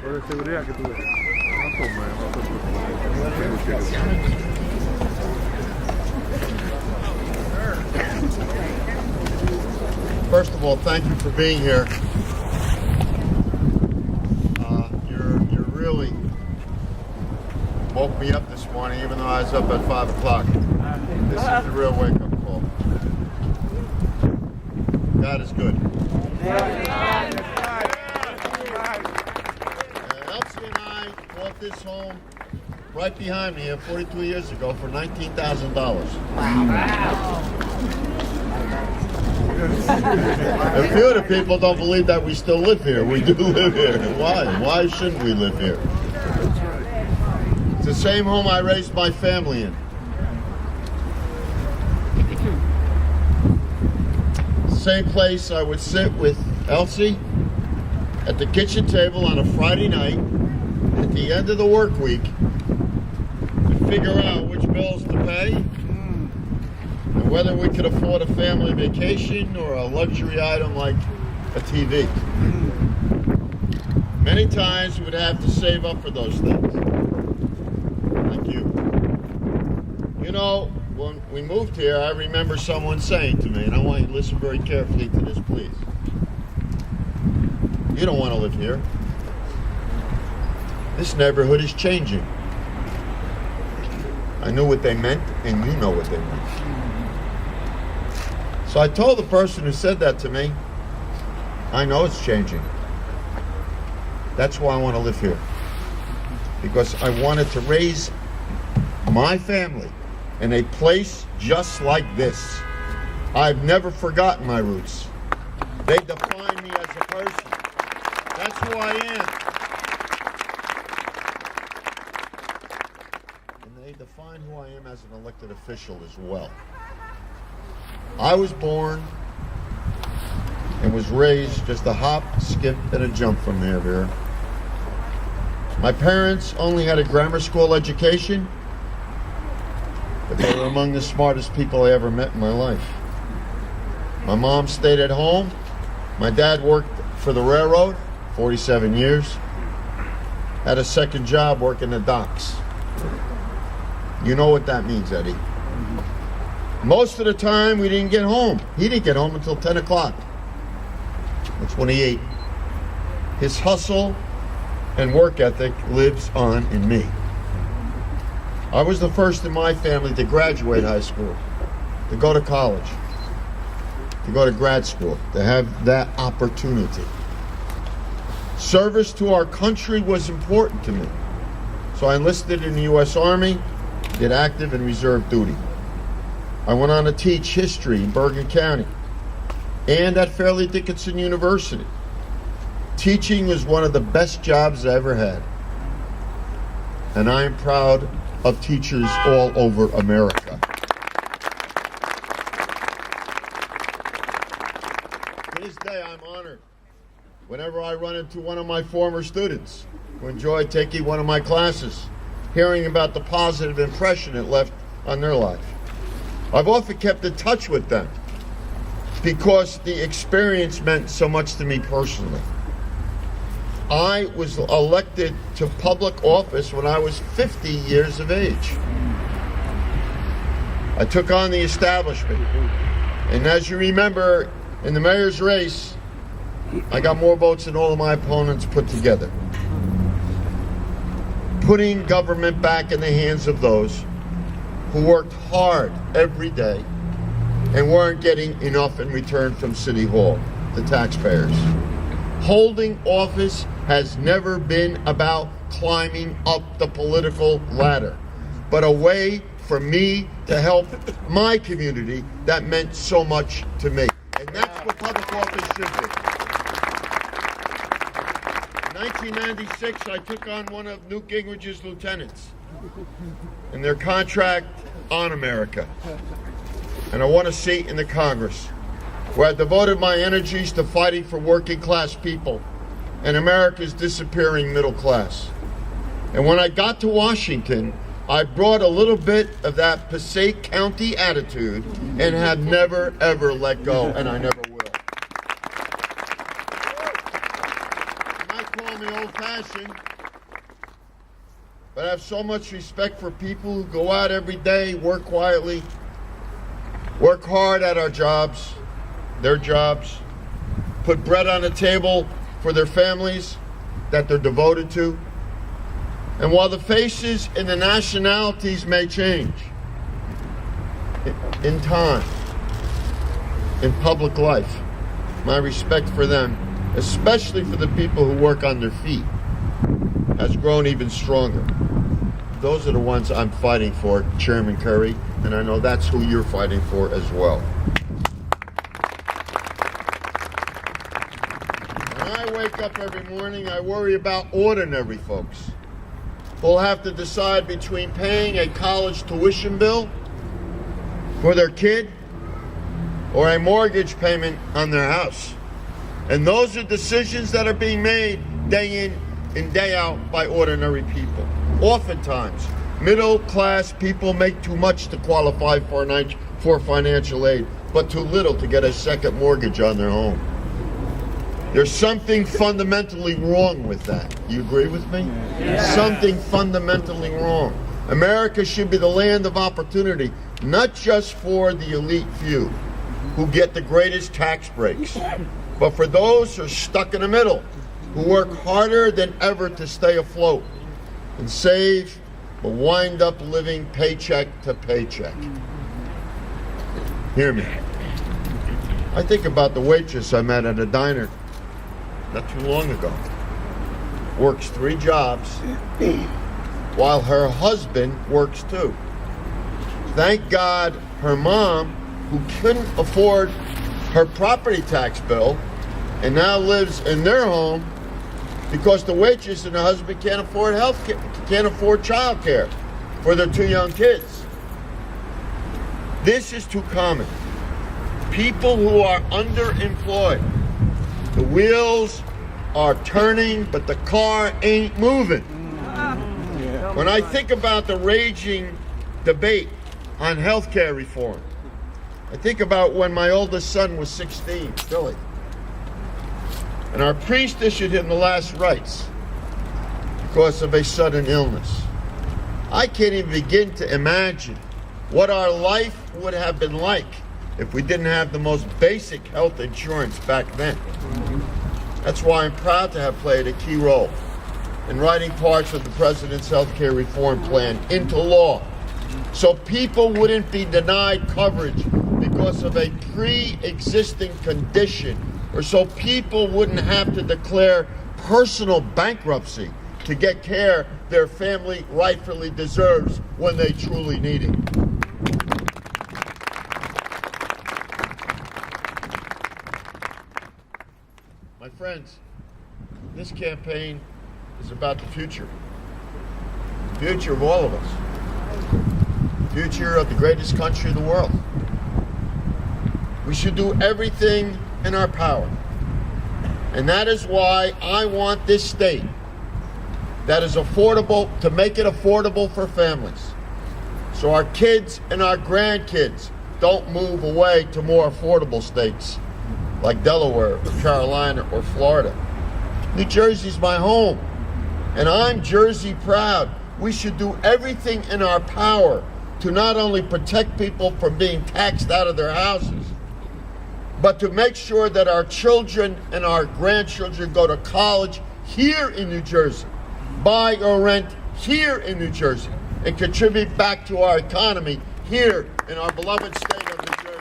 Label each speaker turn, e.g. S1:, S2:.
S1: Por la seguridad que tuve. No toma,
S2: First of all, thank you for being here. You really woke me up this morning, even though I was up at 5 o'clock. This is a real wake-up call. God is good. Elsie and I bought this home right behind me here 42 years ago for $19,000. A few of the people don't believe that we still live here. We do live here. Why? Why shouldn't we live here? It's the same home I raised my family in. Same place I would sit with Elsie at the kitchen table on a Friday night at the end of the work week to figure out which bills to pay and whether we could afford a family vacation or a luxury item like a TV. Many times we would have to save up for those things. Like you. You know, when we moved here, I remember someone saying to me, and I want you to listen very carefully to this, please. You don't want to live here. This neighborhood is changing. I knew what they meant, and you know what they meant. So I told the person who said that to me, I know it's changing. That's why I want to live here. Because I wanted to raise my family in a place just like this. I've never forgotten my roots. They define me as a person. That's who I am. And they define who I am as an elected official as well. I was born and was raised just a hop, skip, and a jump from here. My parents only had a grammar school education, but they were among the smartest people I ever met in my life. My mom stayed at home. My dad worked for the railroad, 47 years. Had a second job working the docks. You know what that means, Eddie. Most of the time, we didn't get home. He didn't get home until 10 o'clock. That's when he ate. His hustle and work ethic lives on in me. I was the first in my family to graduate high school, to go to college, to go to grad school, to have that opportunity. Service to our country was important to me. So I enlisted in the U.S. Army, did active and reserve duty. I went on to teach history in Bergen County and at Fairleigh Dickinson University. Teaching was one of the best jobs I ever had. And I am proud of teachers all over America. To this day, I'm honored whenever I run into one of my former students who enjoyed taking one of my classes, hearing about the positive impression it left on their life. I've often kept in touch with them because the experience meant so much to me personally. I was elected to public office when I was 50 years of age. I took on the establishment. And as you remember, in the mayor's race, I got more votes than all of my opponents put together. Putting government back in the hands of those who worked hard every day and weren't getting enough in return from City Hall, the taxpayers. Holding office has never been about climbing up the political ladder, but a way for me to help my community that meant so much to me. And that's what public office should be. In 1996, I took on one of Newt Gingrich's lieutenants in their contract on America. And I won a seat in the Congress, where I devoted my energies to fighting for working class people and America's disappearing middle class. And when I got to Washington, I brought a little bit of that Passaic County attitude and have never, ever let go, and I never will. And I call call me old-fashioned, but I have so much respect for people who go out every day, work quietly, work hard at our jobs, their jobs, put bread on the table for their families that they're devoted to. And while the faces and the nationalities may change in time, in public life, my respect for them, especially for the people who work on their feet, has grown even stronger. Those are the ones I'm fighting for, Chairman Curry, and I know that's who you're fighting for as well. When I wake up every morning, I worry about ordinary folks who'll have to decide between paying a college tuition bill for their kid or a mortgage payment on their house. And those are decisions that are being made day in and day out by ordinary people. Oftentimes, middle-class people make too much to qualify for financial aid, but too little to get a second mortgage on their home. There's something fundamentally wrong with that. You agree with me? Yeah. Something fundamentally wrong. America should be the land of opportunity, not just for the elite few who get the greatest tax breaks, but for those who are stuck in the middle, who work harder than ever to stay afloat and save, but wind up living paycheck to paycheck. Hear me. I think about the waitress I met at a diner not too long ago. Works 3 jobs while her husband works 2. Thank God her mom, who couldn't afford her property tax bill and now lives in their home because the waitress and her husband can't afford health care, can't afford child care for their 2 young kids. This is too common. People who are underemployed. The wheels are turning, but the car ain't moving. When I think about the raging debate on health care reform, I think about when my oldest son was 16, Billy, and our priest issued him the last rites because of a sudden illness. I can't even begin to imagine what our life would have been like if we didn't have the most basic health insurance back then. That's why I'm proud to have played a key role in writing parts of the President's health care reform plan into law so people wouldn't be denied coverage because of a pre-existing condition, or so people wouldn't have to declare personal bankruptcy to get care their family rightfully deserves when they truly need it. My friends, this campaign is about the future. The future of all of us. The future of the greatest country in the world. We should do everything in our power. And that is why I want this state that is affordable, to make it affordable for families, so our kids and our grandkids don't move away to more affordable states like Delaware or Carolina or Florida. New Jersey's my home, and I'm Jersey proud. We should do everything in our power to not only protect people from being taxed out of their houses, but to make sure that our children and our grandchildren go to college here in New Jersey, buy or rent here in New Jersey, and contribute back to our economy here in our beloved state of New Jersey.